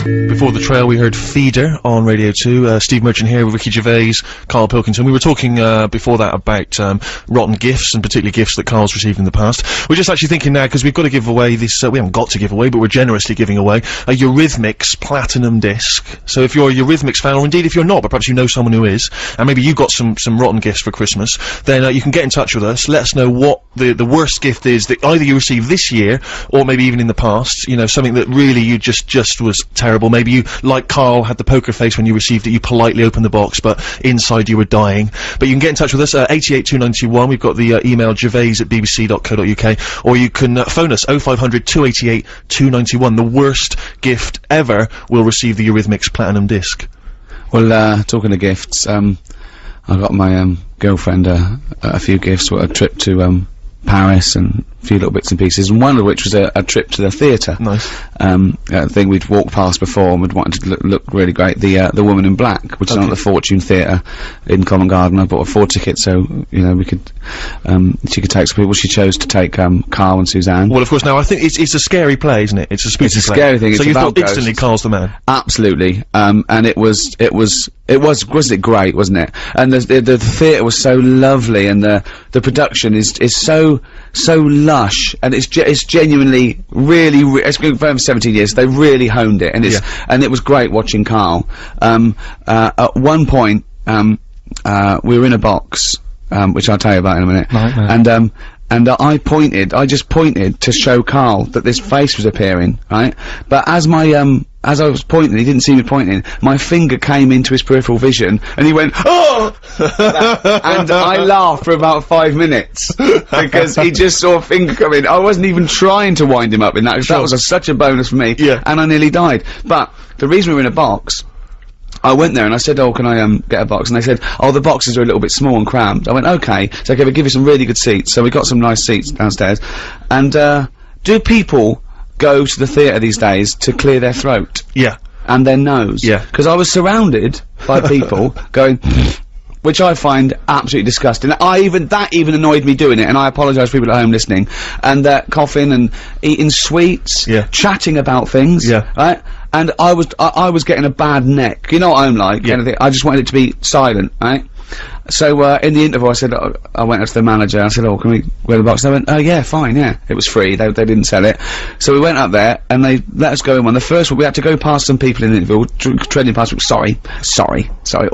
Before the trail, we heard Feeder on Radio 2. Steve Merchant here with Ricky Gervais, Karl Pilkington. We were talking before that about rotten gifts, and particularly gifts that Karl's received in the past. We're just actually thinking now, because we've got to give away this, we haven't got to give away, but we're generously giving away a Eurythmics Platinum Disc. So if you're a Eurythmics fan, or indeed if you're not, but perhaps you know someone who is, and maybe you got some rotten gifts for Christmas, then you can get in touch with us, let us know what the worst gift is that either you received this year, or maybe even in the past, you know, something that really you just was terrible. Maybe you, like Karl, had the poker face when you received it, you politely opened the box, but inside you were dying. But you can get in touch with us, 882921, we've got the email gervais@bbc.co.uk, or you can phone us, 0500 288 291. The worst gift ever will receive the Eurythmics Platinum Disc. Well, talking of gifts, I got my, girlfriend, a few gifts, a trip to, Paris and a few little bits and pieces, and one of which was a trip to the theatre. Nice. A thing we'd walked past before and we'd wanted to look really great. The Woman in Black, which is on at the Fortune Theatre in Covent Garden. I bought a 4 ticket so, you know, we could, she could take some people. She chose to take, Karl and Suzanne. Well, of course, now, I think it's a scary play, isn't it? It's a spooky play. It's a scary thing. So it's you thought instantly Karl's the man? Absolutely. And wasn't it great, wasn't it? And the theatre was so lovely, and the production is so lush, and it's genuinely really it's been going for 17 years. They really honed it, and and it was great watching Karl. At one point, we were in a box, which I'll tell you about in a minute. Right, and I just pointed to show Karl that this face was appearing, right? But as I was pointing, he didn't see me pointing, my finger came into his peripheral vision, and he went, "Oh!" And I laughed for about 5 minutes, because he just saw a finger come in. I wasn't even trying to wind him up in that, because that was such a bonus for me, and I nearly died. But the reason we were in a box, I went there and I said, "Oh, can I get a box?" And they said, "Oh, the boxes are a little bit small and cramped." I went, "Okay." So okay, we'll give you some really good seats. So we got some nice seats downstairs. And do people go to the theatre these days to clear their throat? Yeah. And their nose? Yeah. Because I was surrounded by people going, which I find absolutely disgusting. That even annoyed me doing it, and I apologise to people at home listening. And coughing and eating sweets, chatting about things, right? And I was getting a bad neck. You know what I'm like? Anything. I just wanted it to be silent, right? So, in the interval, I said, I went up to the manager, I said, "Oh, can we wear the box?" And they went, "Oh, yeah, fine, yeah." It was free, they didn't sell it. So we went up there, and they let us go in one. The first one, we had to go past some people in the interval, treading past them, sorry. I'm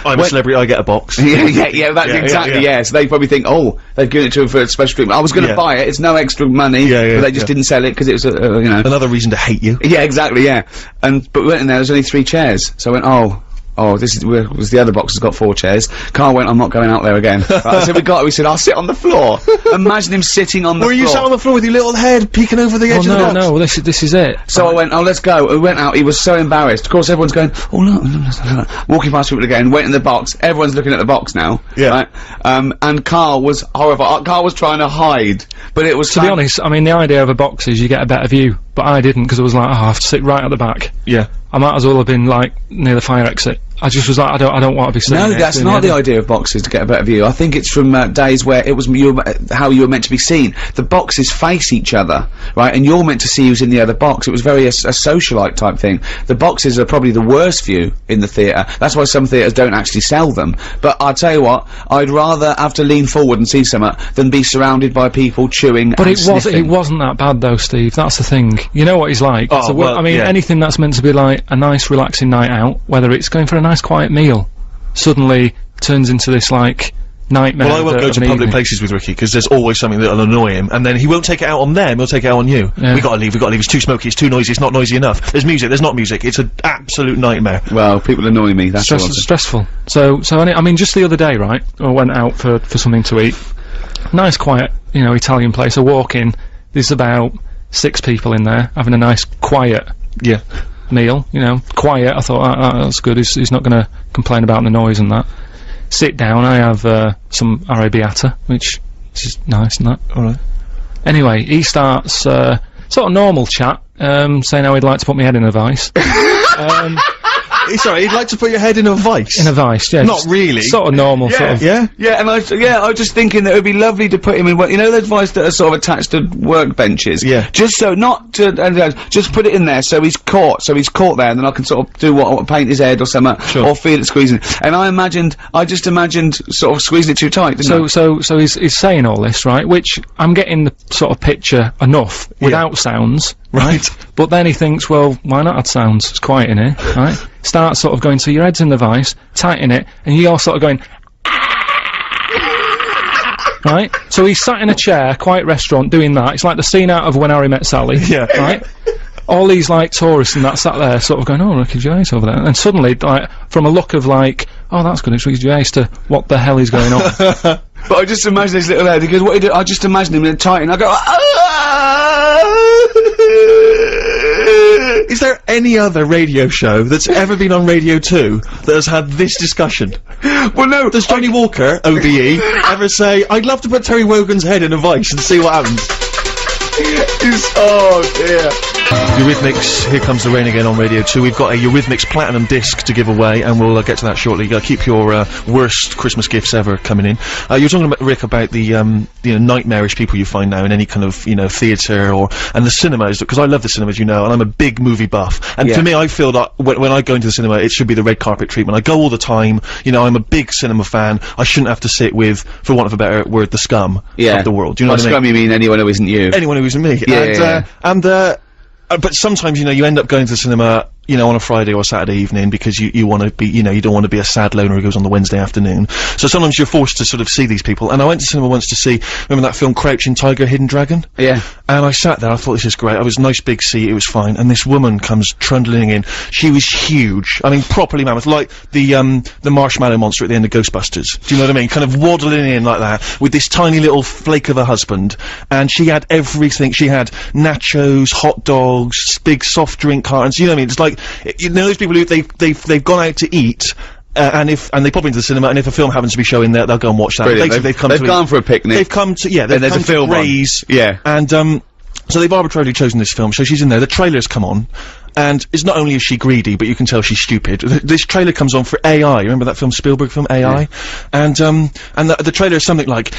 a celebrity, I get a box. yeah, that's exactly. So they probably think, oh, they've given it to him for a special treatment. I was gonna buy it, it's no extra money, but they just didn't sell it, because it was, you know. Another reason to hate you. Yeah, exactly, yeah. But we went in there was only 3 chairs, so I went, this was the other box has got 4 chairs. Karl went, "I'm not going out there again." Right, so we said, "I'll sit on the floor." Imagine him sitting on the floor. Were you sat on the floor with your little head peeking over the edge of the box? No, this is it. So I went, "Oh, let's go." We went out, he was so embarrassed. Of course, everyone's going, "Oh, look." Walking past people again, went in the box. Everyone's looking at the box now. Yeah. Right? And Karl was horrified. Karl was trying to hide, but it was— To be honest, I mean, the idea of a box is you get a better view, but I didn't, because I was like, I have to sit right at the back. Yeah. I might as well have been, like, near the fire exit. I just was like, I don't want to be sitting. No, that's not the idea of boxes, to get a better view. I think it's from days where it was how you were meant to be seen. The boxes face each other, right? And you're meant to see who's in the other box. It was very a socialite type thing. The boxes are probably the worst view in the theatre. That's why some theatres don't actually sell them. But I'll tell you what, I'd rather have to lean forward and see something than be surrounded by people chewing and sniffing. It wasn't that bad though, Steve. That's the thing. You know what he's like. Oh, well, I mean, anything that's meant to be like a nice, relaxing night out, whether it's going for a nice, quiet meal, suddenly turns into this, like, nightmare. Well, I won't go to public places with Ricky, because there's always something that'll annoy him, and then he won't take it out on them, he'll take it out on you. We gotta leave, it's too smoky, it's too noisy, it's not noisy enough. There's music, there's not music, it's an absolute nightmare. Well, people annoy me, that's stressful. So I mean, just the other day, right, I went out for something to eat. Nice, quiet, you know, Italian place. I walk in, there's about 6 people in there, having a nice, quiet meal, you know, quiet. I thought, that's good, he's not gonna complain about the noise and that. Sit down, I have some arrabbiata, which is nice and that. Alright. Anyway, he starts sort of normal chat, saying how he'd like to put my head in a vice. Sorry, you'd like to put your head in a vice? In a vice, yeah. Not just really. Sort of normal, sort of. Yeah? Yeah, and I was just thinking that it would be lovely to put him in, you know those vice that are sort of attached to workbenches? Yeah. Just so, not to, just put it in there so he's caught there, and then I can sort of do what paint his head or something, Sure. or feel it squeezing. And I just imagined sort of squeezing it too tight, didn't I? So he's saying all this, right? Which I'm getting the sort of picture enough without sounds, Right. but then he thinks, well, why not add sounds? It's quiet in here, right? Starts sort of going, so your head's in the vice, tighten it, and you're sort of going, right? So he's sat in a chair, quiet restaurant, doing that. It's like the scene out of When Harry Met Sally, Yeah. right? All these, like, tourists and that sat there sort of going, oh, Ricky Gervais over there. And suddenly, like, from a look of like, oh, that's good, it's Ricky Gervais, to what the hell is going on? But I just imagine his little head, because what he did, I just imagine him in a tight, and I go, Is there any other radio show that's ever been on Radio 2 that has had this discussion? well, no, Does Johnny Walker, OBE, ever say, I'd love to put Terry Wogan's head in a vice and see what happens? oh dear. Eurythmics, Here Comes the Rain Again on Radio 2. We've got a Eurythmics Platinum disc to give away, and we'll get to that shortly. Keep your worst Christmas gifts ever coming in. You're talking about, Rick, about the nightmarish people you find now in any kind of, theatre and the cinemas, because I love the cinemas, and I'm a big movie buff. And Yeah. for me, I feel that when I go into the cinema, it should be the red carpet treatment. I go all the time, I'm a big cinema fan. I shouldn't have to sit with, for want of a better word, the scum of the world. Do you know By what I mean? scum you mean anyone who isn't you? Anyone who isn't me. Yeah, But sometimes, you end up going to the cinema, on a Friday or Saturday evening because you want to be, you don't want to be a sad loner who goes on the Wednesday afternoon. So sometimes you're forced to sort of see these people. And I went to cinema once to see, remember that film Crouching Tiger, Hidden Dragon? Yeah. And I sat there, I thought, this is great. I was a nice big seat, it was fine. And this woman comes trundling in. She was huge. I mean, properly mammoth, like the marshmallow monster at the end of Ghostbusters. Do you know what I mean? Kind of waddling in like that, with this tiny little flake of a husband. And she had everything. She had nachos, hot dogs, big soft drink cartons. You know what I mean? It's like, those people who they've gone out to eat, and they pop into the cinema, and if a film happens to be showing there, they'll go and watch that. Brilliant. Basically, They've gone for a picnic. They've come to, they've there's come a film to on. raise. Yeah. And, so they've arbitrarily chosen this film, so she's in there, the trailer's come on, and it's not only is she greedy, but you can tell she's stupid. This trailer comes on for AI, remember that film, Spielberg film, AI? Yeah. And the trailer is something like,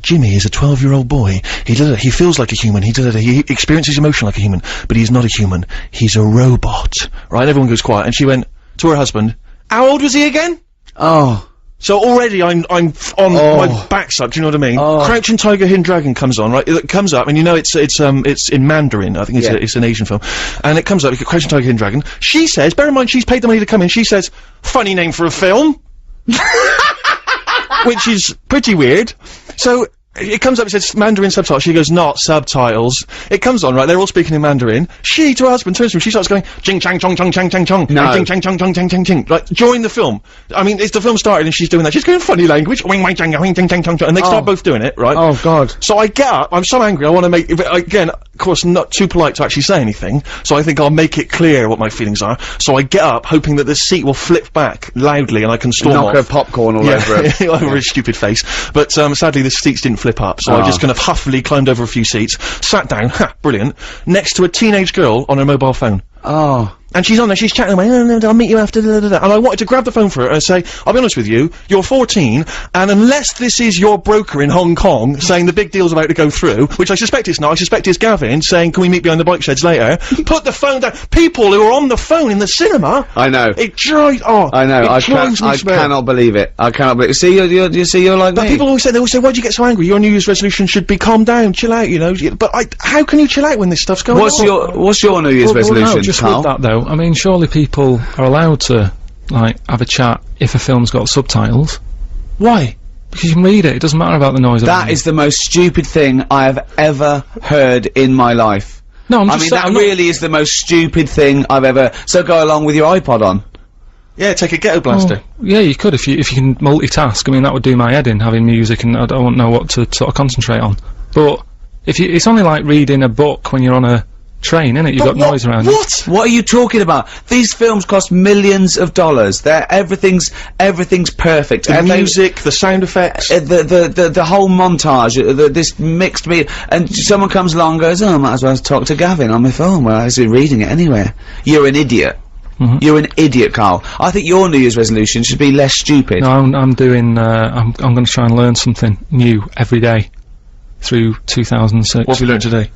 Jimmy is a 12-year-old boy, he feels like a human, he experiences emotion like a human, but he's not a human, he's a robot. Right, and everyone goes quiet, and she went to her husband, how old was he again? Oh. So already I'm on my backside, do you know what I mean? Crouching Tiger, Hidden Dragon comes on, right? It comes up, and it's in Mandarin, I think it's an Asian film. And it comes up, Crouching Tiger, Hidden Dragon. She says, bear in mind she's paid the money to come in, she says, funny name for a film. Which is pretty weird. So, it comes up, it says Mandarin subtitles, she goes, not subtitles. It comes on, right, they're all speaking in Mandarin. She, to her husband, turns to him, she starts going, jing chang chong chong chang chang chong, No. jing chang chong chong chang chang ching, like, during the film. I mean, it's the film started and she's doing that, she's going funny language, wing wang chang wing chang chang chong chong, and they start both doing it, right? Oh, God. So I get up, I'm so angry, I want to make, but again, of course, not too polite to actually say anything, so I think I'll make it clear what my feelings are. So I get up, hoping that the seat will flip back loudly and I can storm Knock off. her popcorn all over it. Over his stupid face. But, sadly the seats didn't flip up, so I just kind of huffily climbed over a few seats, sat down, brilliant, next to a teenage girl on her mobile phone. Oh. And she's on there, she's chatting away, no, I'll meet you after, And I wanted to grab the phone for her and say, I'll be honest with you, you're 14, and unless this is your broker in Hong Kong saying the big deal's about to go through, which I suspect it's not, I suspect it's Gavin saying, can we meet behind the bike sheds later? Put the phone down. People who are on the phone in the cinema. I know. It drives, I know, I cannot believe it. I cannot believe it. See, you're like But me. people always say, why'd you get so angry? Your New Year's resolution should be calm down, chill out, But how can you chill out when this stuff's going on? What's your New Year's resolution, no, just Carl? with that though, I mean, surely people are allowed to, like, have a chat if a film's got subtitles. Why? Because you can read it, it doesn't matter about the noise. That is the most stupid thing I have ever heard in my life. No, I mean, that really is the most stupid thing I've ever... So go along with your iPod on. Yeah, take a ghetto blaster. Yeah, you could if you can multitask. I mean, that would do my head in, having music, and I don't know what to sort of concentrate on. But it's only like reading a book when you're on a train, innit? You've got noise around you. What are you talking about? These films cost millions of dollars. Everything's perfect. The music, the sound effects. The whole montage, this mixed media, and someone comes along and goes, oh, I might as well talk to Gavin on my phone, well, I was reading it anyway. You're an idiot. You're an idiot, Carl. I think your New Year's resolution should be less stupid. No, I'm doing, I'm gonna try and learn something new every day through 2006. What have you learnt today?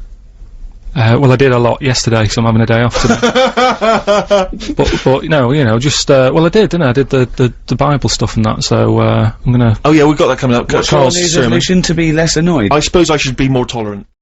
Well, I did a lot yesterday, so I'm having a day off today. but no, you know, just well, I did, didn't I? I did the Bible stuff and that. So I'm gonna. Oh yeah, we've got that coming up. What's your Carl's New Year's sermon. resolution? To be less annoyed. I suppose I should be more tolerant.